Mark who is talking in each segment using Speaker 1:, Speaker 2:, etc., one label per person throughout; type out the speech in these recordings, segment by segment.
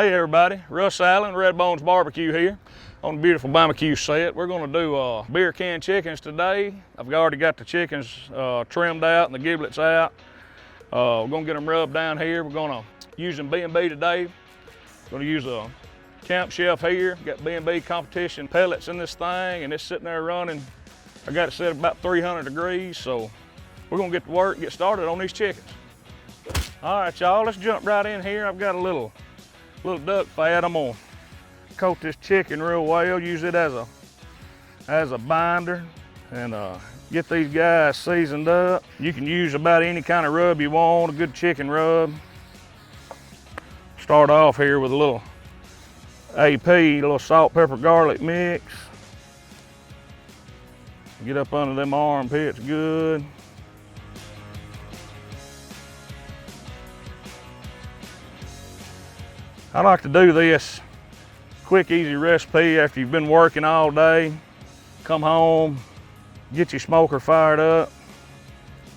Speaker 1: Hey everybody, Russ Allen, Redbones Barbecue here on the beautiful barbecue set. We're gonna do beer can chickens today. I've already got the chickens trimmed out and the giblets out. We're gonna get them rubbed down here. We're gonna use them B&B today. Gonna use a Camp Chef here. Got B&B competition pellets in this thing and it's sitting there running. I got it set about 300 degrees, so we're gonna get to work, get started on these chickens. All right, y'all, let's jump right in here. I've got a little duck fat. I'm gonna coat this chicken real well, use it as a binder, and get these guys seasoned up. You can use about any kind of rub you want, a good chicken rub. Start off here with a little AP, a little salt, pepper, garlic mix. Get up under them armpits good. I like to do this quick, easy recipe after you've been working all day. Come home, get your smoker fired up,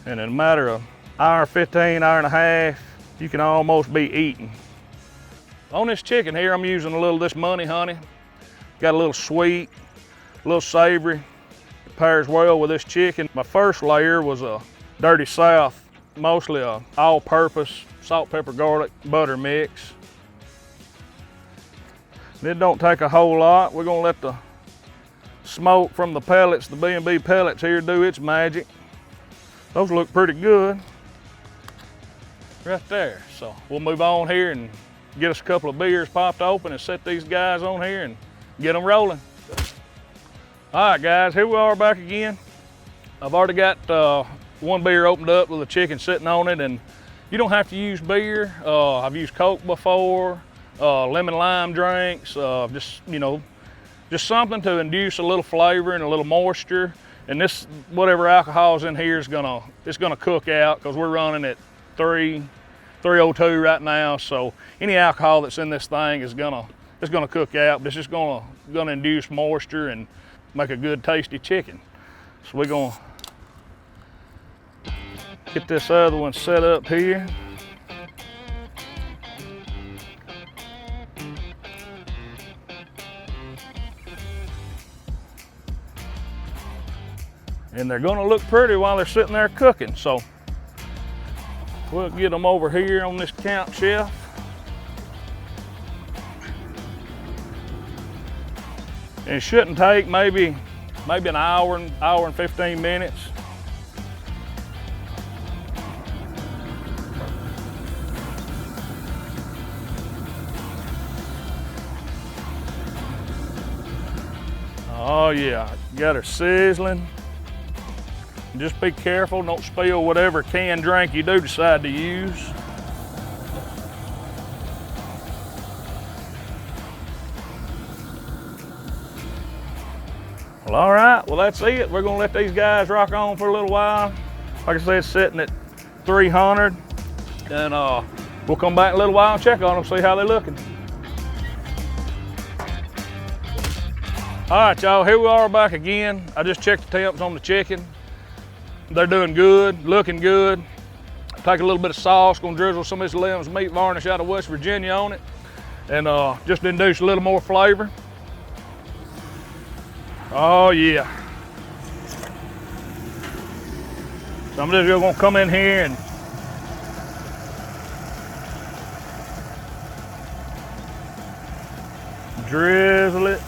Speaker 1: and in a matter of hour 15, hour and a half, you can almost be eating. On this chicken here, I'm using a little of this Money Honey. Got a little sweet, a little savory. It pairs well with this chicken. My first layer was a Dirty South, mostly a all-purpose salt, pepper, garlic, butter mix. It don't take a whole lot. We're gonna let the smoke from the pellets, the B&B pellets here, do its magic. Those look pretty good right there. So we'll move on here and get us a couple of beers popped open and set these guys on here and get them rolling. All right, guys, here we are back again. I've already got one beer opened up with a chicken sitting on it, and you don't have to use beer. I've used Coke before. Lemon lime drinks, just something to induce a little flavor and a little moisture. And this, whatever alcohol's in here, it's gonna cook out because we're running at 302 right now. So any alcohol that's in this thing is gonna cook out. But it's just gonna induce moisture and make a good tasty chicken. So we're gonna get this other one set up here. And they're gonna look pretty while they're sitting there cooking. So we'll get them over here on this Camp Chef. And it shouldn't take maybe an hour and 15 minutes. Oh yeah, got her sizzling. Just be careful, don't spill whatever canned drink you do decide to use. Well, all right, well that's it. We're gonna let these guys rock on for a little while. Like I said, sitting at 300. And we'll come back in a little while and check on them, see how they're looking. All right, y'all, here we are back again. I just checked the temps on the chicken. They're doing good, looking good. Take a little bit of sauce, gonna drizzle some of this Lem's meat varnish out of West Virginia on it, and just induce a little more flavor. Oh yeah. So I'm just gonna come in here and drizzle it.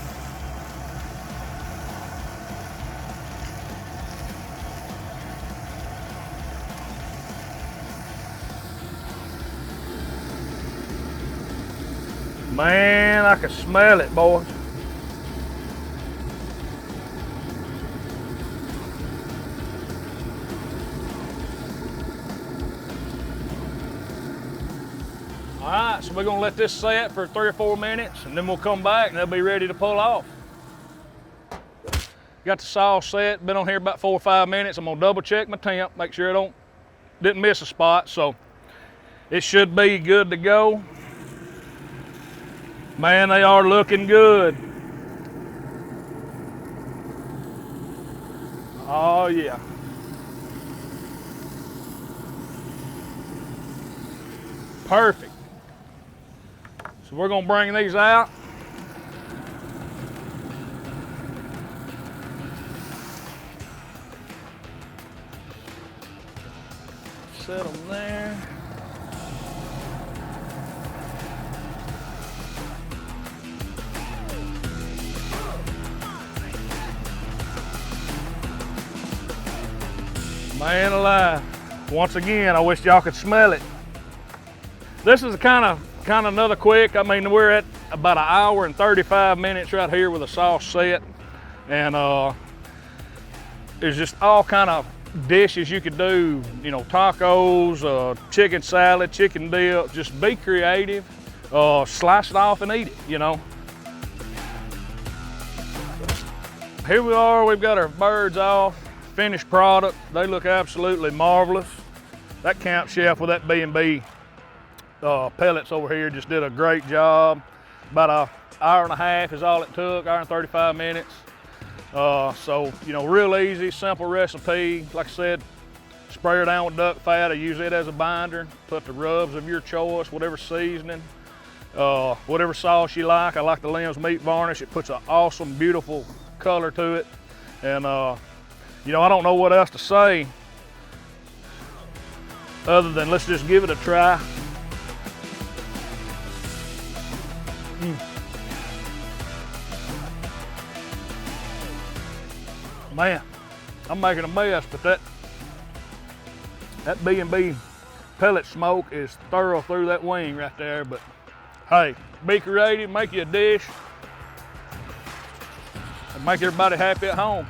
Speaker 1: Man, I can smell it, boys. All right, so we're gonna let this set for 3 or 4 minutes and then we'll come back and they'll be ready to pull off. Got the sauce set, been on here about 4 or 5 minutes. I'm gonna double check my temp, make sure I didn't miss a spot. So it should be good to go. Man, they are looking good. Oh yeah. Perfect. So we're gonna bring these out. Set them there. Man alive. Once again, I wish y'all could smell it. This is kind of another quick. I mean, we're at about 1 hour and 35 minutes right here with the sauce set. And there's just all kind of dishes you could do, you know, tacos, chicken salad, chicken dip. Just be creative, slice it off and eat it, you know. Here we are, we've got our birds off, finished product. They look absolutely marvelous. That camp chef with that B&B pellets over here just did a great job. About an hour and a half is all it took, hour and 35 minutes. So, you know, real easy, simple recipe. Like I said, spray her down with duck fat. I use it as a binder. Put the rubs of your choice, whatever seasoning, whatever sauce you like. I like the Lim's meat varnish. It puts an awesome, beautiful color to it. And, you know, I don't know what else to say other than let's just give it a try. Man, I'm making a mess, but that B&B pellet smoke is thorough through that wing right there. But hey, be creative, make you a dish, and make everybody happy at home.